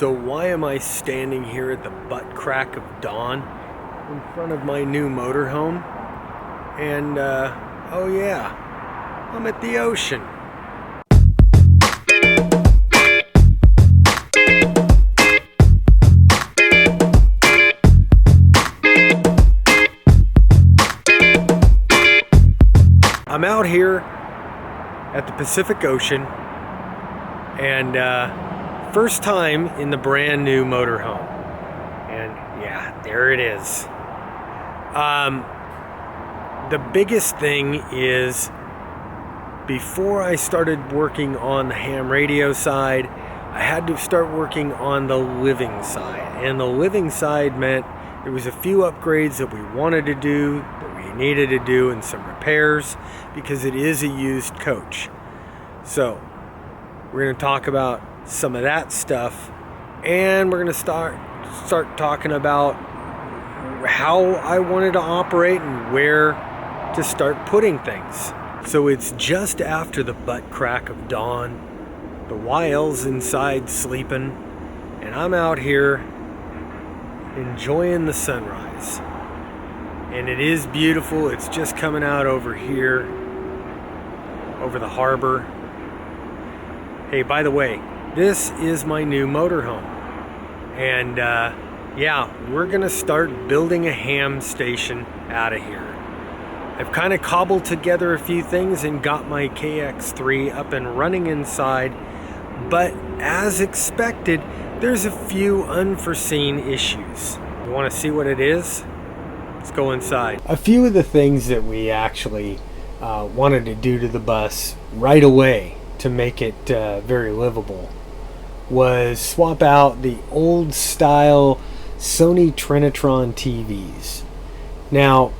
So why am I standing here at the butt crack of dawn in front of my new motorhome? And, oh yeah, I'm at the ocean. I'm out here at the Pacific Ocean, and first time in the brand new motorhome. And yeah, there it is. The biggest thing is, before I started working on the ham radio side, I had to start working on the living side. And the living side meant there was a few upgrades that we wanted to do, that we needed to do, and some repairs, because it is a used coach. So we're going to talk about some of that stuff, and we're going to start talking about how I wanted to operate and where to start putting things. So it's just after the butt crack of dawn. The YL's inside sleeping, and I'm out here enjoying the sunrise. And it is beautiful. It's just coming out over here, over the harbor. Hey, by the way, this is my new motorhome. And yeah, we're gonna start building a ham station out of here. I've kind of cobbled together a few things and got my KX3 up and running inside, but as expected, there's a few unforeseen issues. You want to see what it is? Let's go inside. A few of the things that we actually wanted to do to the bus right away to make it very livable was swap out the old style Sony Trinitron TVs. Now,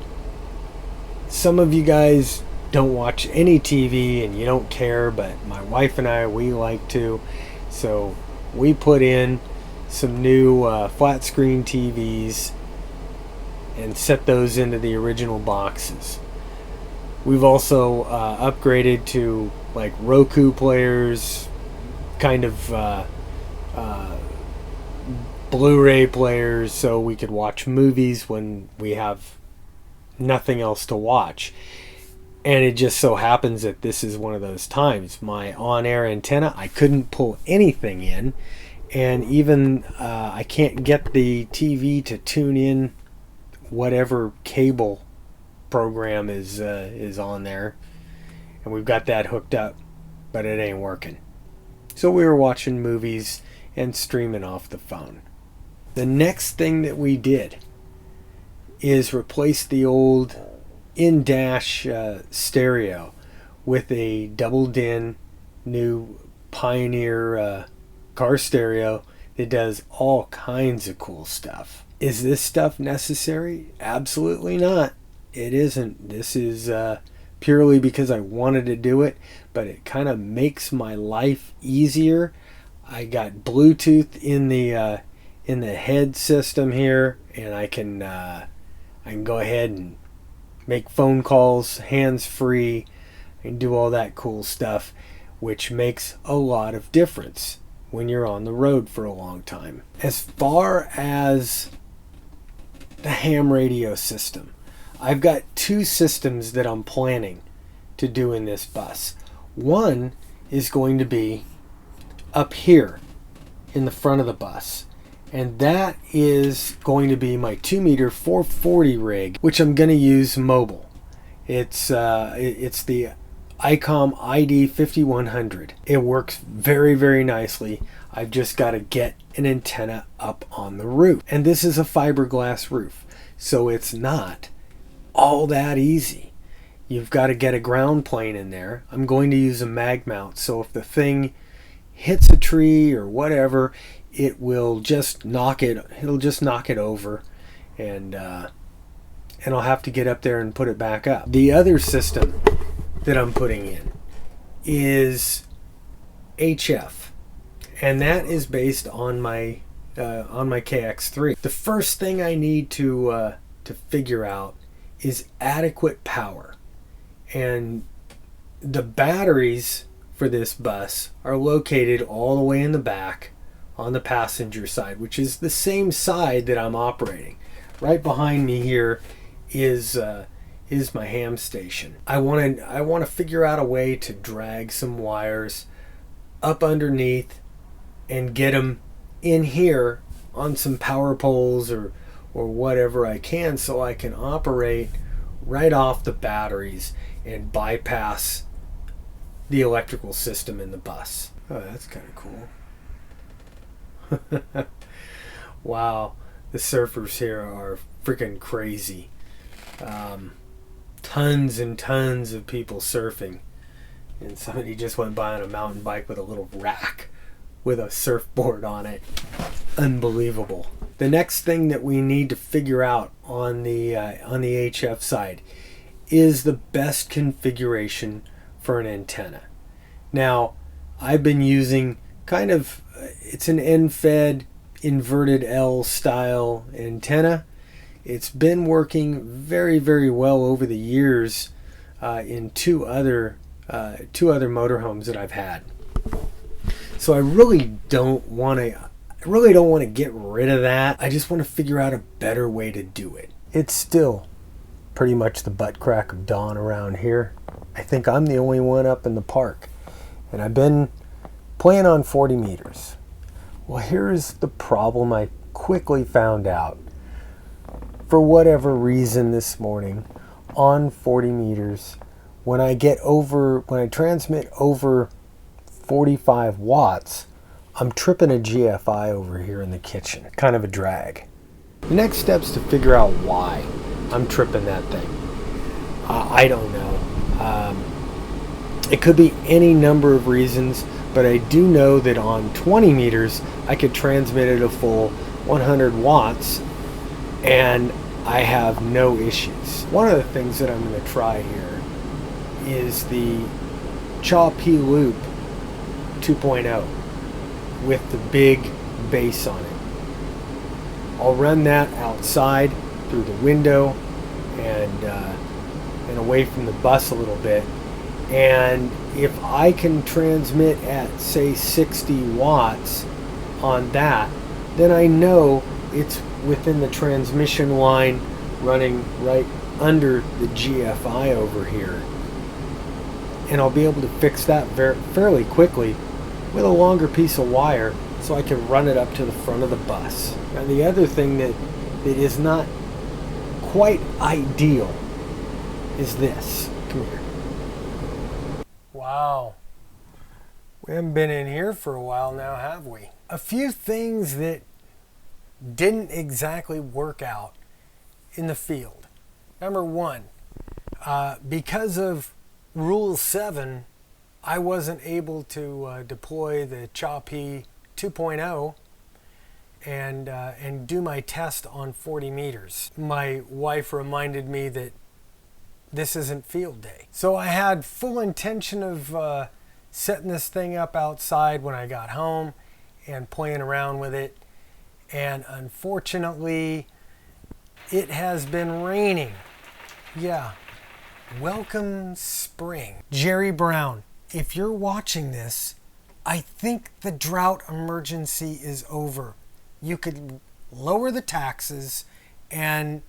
some of you guys don't watch any TV and you don't care, but my wife and I, we like to. So we put in some new flat screen TVs and set those into the original boxes. We've also upgraded to like Roku players, kind of Blu-ray players, so we could watch movies when we have nothing else to watch. And it just so happens that this is one of those times. My on-air antenna, I couldn't pull anything in, and even I can't get the TV to tune in whatever cable program is on there. And we've got that hooked up, but it ain't working. So we were watching movies and streaming off the phone. The next thing that we did is replace the old in-dash stereo with a double-din new Pioneer car stereo that does all kinds of cool stuff. Is this stuff necessary? Absolutely not. It isn't. This is purely because I wanted to do it, but it kind of makes my life easier. I got Bluetooth in the head system here, and I can go ahead and make phone calls hands-free and do all that cool stuff, which makes a lot of difference when you're on the road for a long time. As far as the ham radio system, I've got two systems that I'm planning to do in this bus. One is going to be up here in the front of the bus, and that is going to be my 2-meter 440 rig, which I'm going to use mobile. It's the ICOM ID 5100. It works very, very nicely. I've just got to get an antenna up on the roof, and this is a fiberglass roof, so it's not all that easy. You've got to get a ground plane in there. I'm going to use a mag mount, so if the thing hits a tree or whatever, it will just knock it. It'll just knock it over, and I'll have to get up there and put it back up. The other system that I'm putting in is HF, and that is based on my KX3. The first thing I need to figure out is adequate power, and the batteries for this bus are located all the way in the back on the passenger side, which is the same side that I'm operating. Right behind me here is my ham station. I want to figure out a way to drag some wires up underneath and get them in here on some power poles or whatever I can, so I can operate right off the batteries and bypass the electrical system in the bus. Oh, that's kind of cool. Wow, the surfers here are freaking crazy. Tons and tons of people surfing, and somebody just went by on a mountain bike with a little rack with a surfboard on it. Unbelievable. The next thing that we need to figure out on the HF side is the best configuration for an antenna. Now, I've been using it's an end-fed inverted L style antenna. It's been working very, very well over the years in two other motorhomes that I've had. So I really don't want to get rid of that. I just want to figure out a better way to do it. It's still pretty much the butt crack of dawn around here. I think I'm the only one up in the park, and I've been playing on 40 meters. Well, here's the problem I quickly found out. For whatever reason this morning, on 40 meters, when I transmit over 45 watts, I'm tripping a GFI over here in the kitchen. Kind of a drag. The next step's to figure out why I'm tripping that thing. I don't know. It could be any number of reasons, but I do know that on 20 meters, I could transmit at a full 100 watts, and I have no issues. One of the things that I'm going to try here is the CHA-P-Loop 2.0 with the big bass on it. I'll run that outside through the window and away from the bus a little bit. And if I can transmit at, say, 60 watts on that, then I know it's within the transmission line running right under the GFI over here. And I'll be able to fix that fairly quickly with a longer piece of wire, so I can run it up to the front of the bus. Now, the other thing that is not quite ideal is this. Come here. Wow. We haven't been in here for a while now, have we? A few things that didn't exactly work out in the field. Number one, because of Rule 7, I wasn't able to deploy the CHA-P 2.0 and do my test on 40 meters. My wife reminded me that this isn't field day. So I had full intention of setting this thing up outside when I got home and playing around with it. And unfortunately, it has been raining. Yeah, welcome spring. Jerry Brown, if you're watching this, I think the drought emergency is over. You could lower the taxes and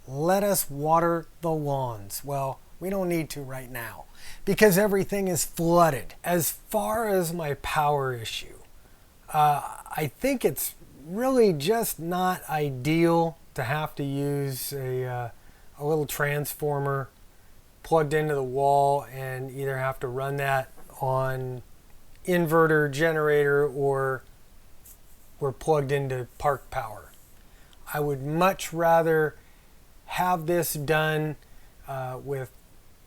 let us water the lawns. Well, we don't need to right now because everything is flooded. As far as my power issue, I think it's really just not ideal to have to use a little transformer plugged into the wall and either have to run that on inverter, generator, or we're plugged into park power. I would much rather have this done with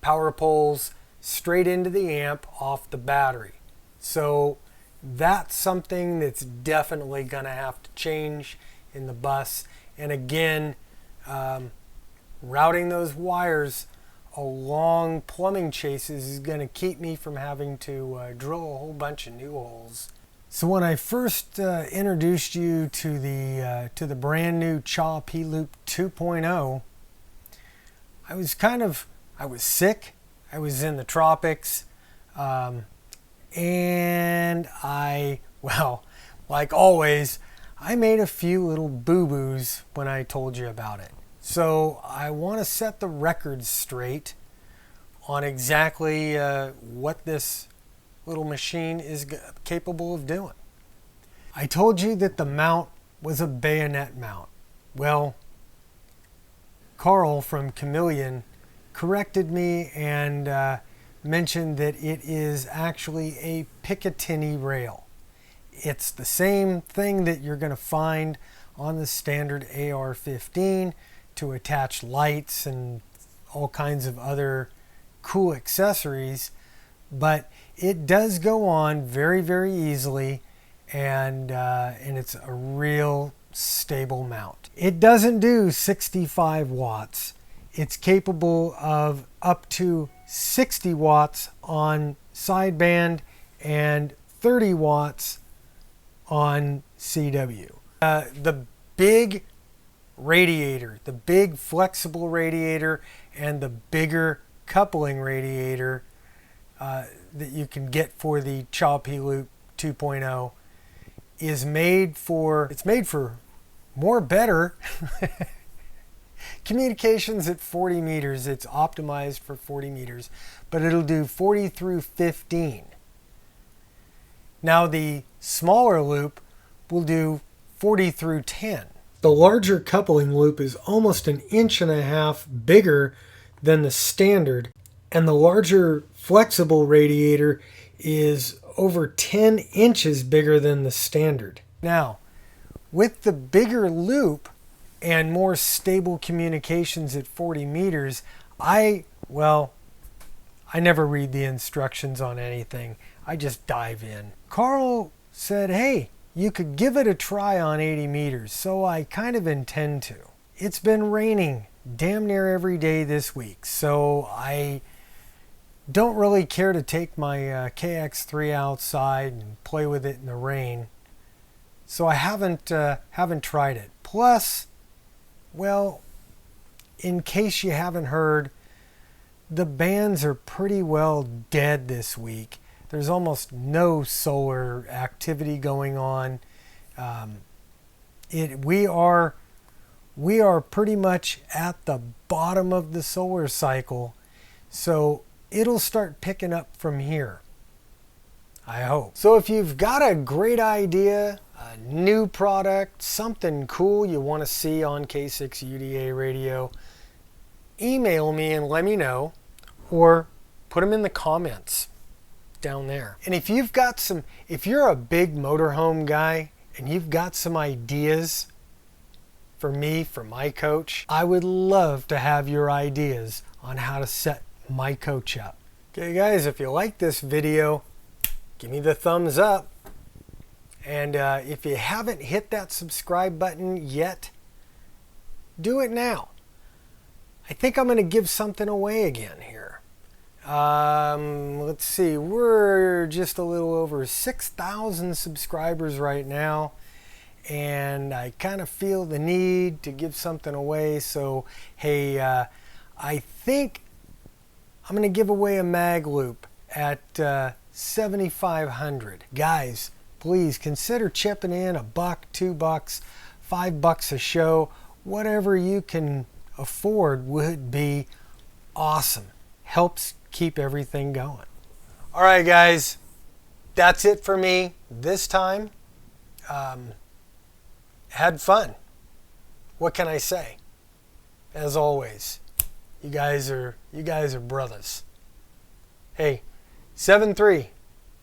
power poles straight into the amp off the battery. So that's something that's definitely going to have to change in the bus. And again, routing those wires along plumbing chases is going to keep me from having to drill a whole bunch of new holes. So when I first introduced you to the brand new CHA-P-Loop 2.0, I was sick. I was in the tropics, and like always, I made a few little boo-boos when I told you about it. So I want to set the record straight on exactly what this little machine is capable of doing. I told you that the mount was a bayonet mount. Well, Carl from Chameleon corrected me and mentioned that it is actually a Picatinny rail. It's the same thing that you're going to find on the standard AR-15 to attach lights and all kinds of other cool accessories, but it does go on very, very easily, and it's a real stable mount. It doesn't do 65 watts. It's capable of up to 60 watts on sideband and 30 watts on CW. The big radiator, the big flexible radiator, and the bigger coupling radiator that you can get for the CHA-P-Loop 2.0 is made for more better communications at 40 meters. It's optimized for 40 meters, but it'll do 40 through 15. Now the smaller loop will do 40 through 10. The larger coupling loop is almost 1.5 inches bigger than the standard, and the larger flexible radiator is over 10 inches bigger than the standard. Now, with the bigger loop and more stable communications at 40 meters, I never read the instructions on anything. I just dive in. Carl said, hey, you could give it a try on 80 meters, so I kind of intend to. It's been raining damn near every day this week, so I don't really care to take my KX3 outside and play with it in the rain. So I haven't tried it. Plus, well, in case you haven't heard, the bands are pretty well dead this week. There's almost no solar activity going on. We are pretty much at the bottom of the solar cycle, so it'll start picking up from here, I hope. So if you've got a great idea, a new product, something cool you want to see on K6UDA Radio, email me and let me know, or put them in the comments down there. And if you're a big motorhome guy and you've got some ideas for me, for my coach, I would love to have your ideas on how to set my coach up. Okay guys, if you like this video, give me the thumbs up. And if you haven't hit that subscribe button yet, do it now. I think I'm going to give something away again here. Let's see, we're just a little over 6,000 subscribers right now, and I kind of feel the need to give something away. So hey, I think I'm going to give away a mag loop at 7,500. Guys, please consider chipping in $1, $2, $5 a show. Whatever you can afford would be awesome. Helps keep everything going. All right, guys, that's it for me this time. Had fun. What can I say? As always, you guys are brothers. Hey, 7-3.